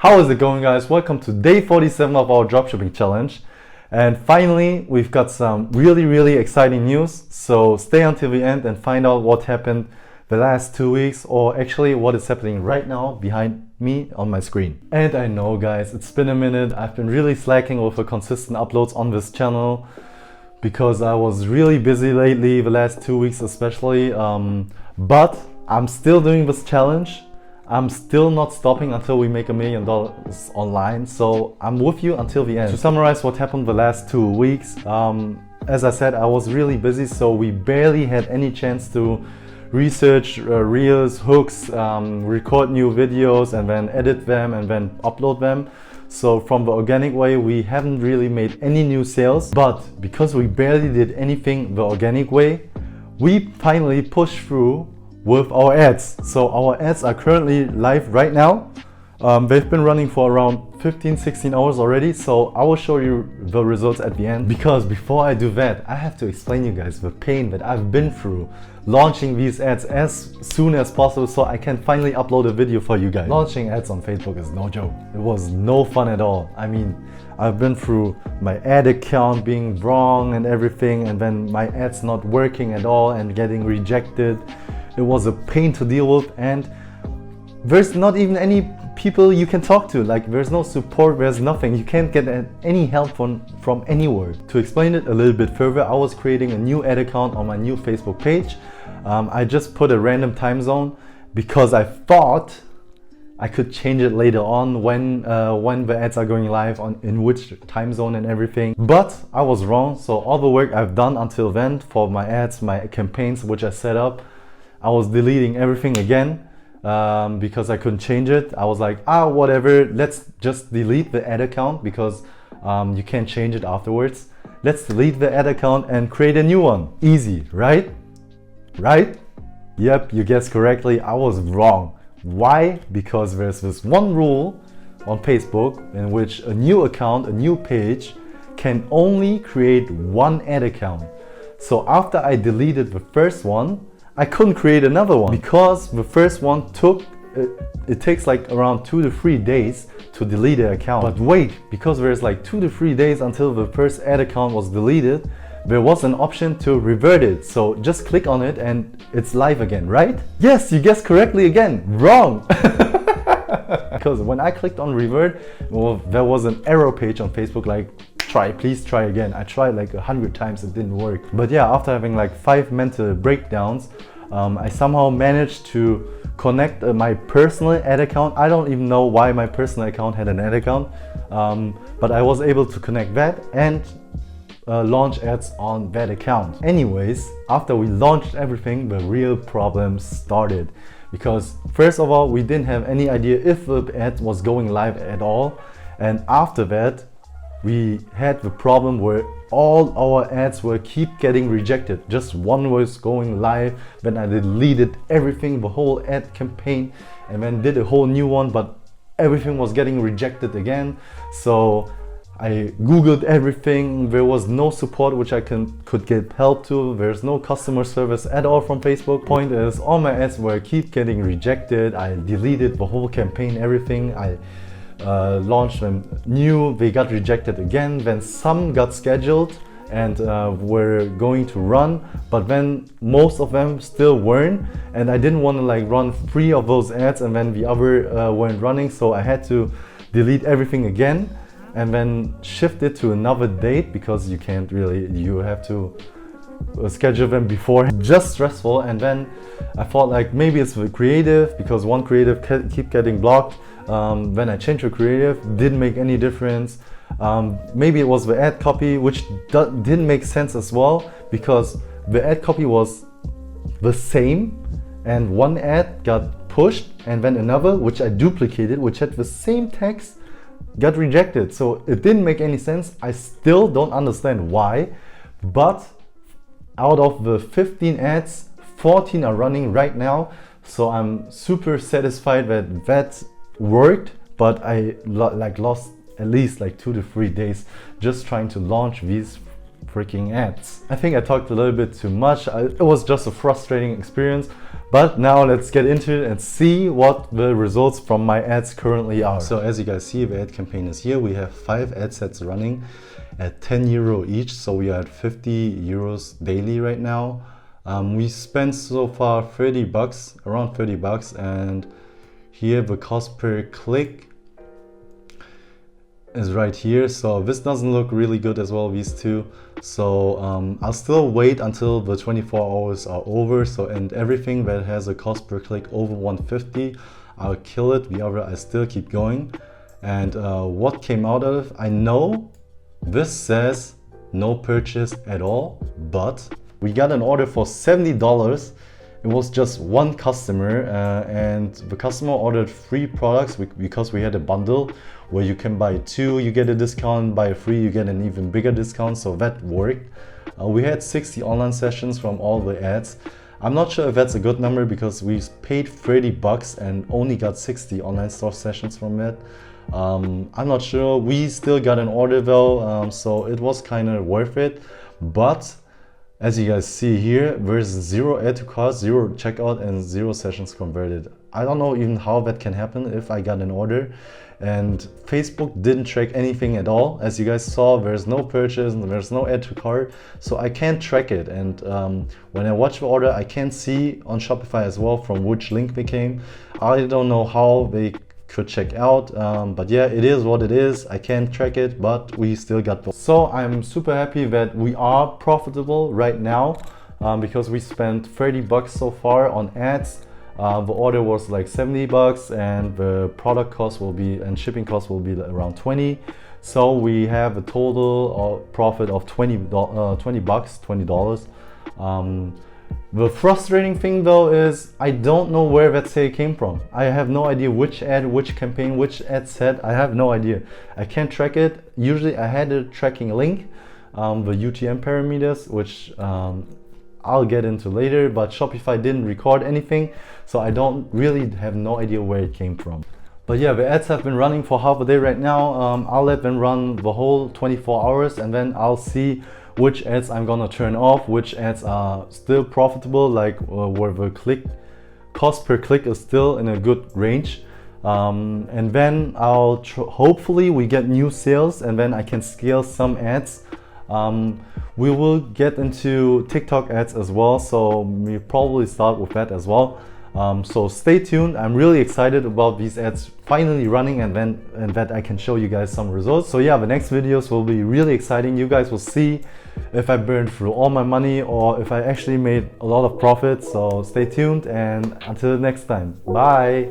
How is it going, guys? Welcome to day 47 of our dropshipping challenge. And finally, we've got some really exciting news. So stay until the end and find out what happened the last 2 weeks, or actually what is happening right now behind me on my screen. And I know, guys, it's been a minute. I've been really slacking over consistent uploads on this channel because I was really busy lately, the last 2 weeks especially. But I'm still doing this challenge. I'm still not stopping until we make $1 million online, so I'm with you until the end. To summarize what happened the last 2 weeks, as I said, I was really busy, so we barely had any chance to research reels, hooks, record new videos and then edit them and then upload them. So from the organic way, we haven't really made any new sales, but because we barely did anything the organic way, we finally pushed through with our ads. So our ads are currently live right now. They've been running for around 15-16 hours already, so I will show you the results at the end. Because before I do that, I have to explain you guys the pain that I've been through launching these ads as soon as possible so I can finally upload a video for you guys. Launching ads on Facebook is no joke. It was no fun at all. I mean, I've been through my ad account being wrong and everything, and then my ads not working at all and getting rejected. It was a pain to deal with, and there's not even any people you can talk to. Like, there's no support, there's nothing. You can't get any help from anywhere. To explain it a little bit further, I was creating a new ad account on my new Facebook page. I just put a random time zone because I thought I could change it later on when the ads are going live in which time zone and everything. But I was wrong, so all the work I've done until then for my ads, my campaigns which I set up, I was deleting everything again because I couldn't change it. I was like, whatever, let's just delete the ad account because you can't change it afterwards. Let's delete the ad account and create a new one. Easy, right? Right? Yep, you guessed correctly. I was wrong. Why? Because there's this one rule on Facebook in which a new account, a new page, can only create one ad account. So after I deleted the first one, I couldn't create another one because the first one it takes like around 2 to 3 days to delete the account. But wait, because there's like 2 to 3 days until the first ad account was deleted, there was an option to revert it. So just click on it and it's live again, right? Yes, you guessed correctly again. Wrong. Because when I clicked on revert, well, there was an error page on Facebook like, please try again. I tried like 100 times, it didn't work. But yeah, after having like 5 mental breakdowns, I somehow managed to connect my personal ad account. I don't even know why my personal account had an ad account, but I was able to connect that and launch ads on that account. Anyways, after we launched everything, the real problems started. Because first of all, we didn't have any idea if the ad was going live at all. And after that, we had the problem where all our ads were keep getting rejected. Just one was going live, then I deleted everything, the whole ad campaign, and then did a whole new one, but everything was getting rejected again. So I googled everything. There was no support which I could get help to. There's no customer service at all from Facebook. Point is, all my ads were keep getting rejected. I deleted the whole campaign, everything. I launched them new, they got rejected again, then some got scheduled and were going to run, but then most of them still weren't, and I didn't want to like run 3 of those ads and then the other weren't running, so I had to delete everything again and then shift it to another date because you can't really, you have to schedule them before. Just stressful. And then I thought like maybe it's the creative, because one creative keep getting blocked. When I changed the creative, didn't make any difference. Maybe it was the ad copy, which didn't make sense as well, because the ad copy was the same and one ad got pushed and then another, which I duplicated, which had the same text, got rejected. So it didn't make any sense. I still don't understand why, but out of the 15 ads, 14 are running right now. So I'm super satisfied that worked, but I lost at least like 2 to 3 days just trying to launch these freaking ads. I think I talked a little bit too much. It was just a frustrating experience. But now let's get into it and see what the results from my ads currently are. So as you guys see, the ad campaign is here. We have 5 ad sets running at 10 euro each. So we are at 50 euros daily right now. We spent so far 30 bucks, around 30 bucks. And here the cost per click is right here. So this doesn't look really good as well, these two. So I'll still wait until the 24 hours are over. So, and everything that has a cost per click over 150, I'll kill it. The other I still keep going. And what came out of it, I know this says no purchase at all, but we got an order for $70. It was just one customer, and the customer ordered 3 products because we had a bundle where you can buy 2, you get a discount, buy 3, you get an even bigger discount, so that worked. We had 60 online sessions from all the ads. I'm not sure if that's a good number because we paid 30 bucks and only got 60 online store sessions from it. I'm not sure. We still got an order though, so it was kind of worth it. But as you guys see here, there's 0 add to cart, 0 checkout, and 0 sessions converted. I don't know even how that can happen if I got an order. And Facebook didn't track anything at all. As you guys saw, there's no purchase and there's no add to cart. So I can't track it. And when I watch the order, I can't see on Shopify as well from which link they came. I don't know how they could check out, but yeah, it is what it is. I can't track it, but we still got both. So I'm super happy that we are profitable right now because we spent 30 bucks so far on ads. The order was like 70 bucks and the product cost will be, and shipping cost will be around 20. So we have a total profit of $20. The frustrating thing though is I don't know where that sale came from. I have no idea which ad, which campaign, which ad set. I have no idea. I can't track it. Usually I had a tracking link, the UTM parameters, which I'll get into later, but Shopify didn't record anything. So I don't really have no idea where it came from. But yeah, the ads have been running for half a day right now. I'll let them run the whole 24 hours and then I'll see which ads I'm gonna turn off, which ads are still profitable, like where the cost per click is still in a good range. And then I'll hopefully we get new sales and then I can scale some ads. We will get into TikTok ads as well, so we probably start with that as well. So stay tuned. I'm really excited about these ads finally running and that I can show you guys some results. So yeah, the next videos will be really exciting. You guys will see if I burned through all my money or if I actually made a lot of profit. So stay tuned and until next time, bye.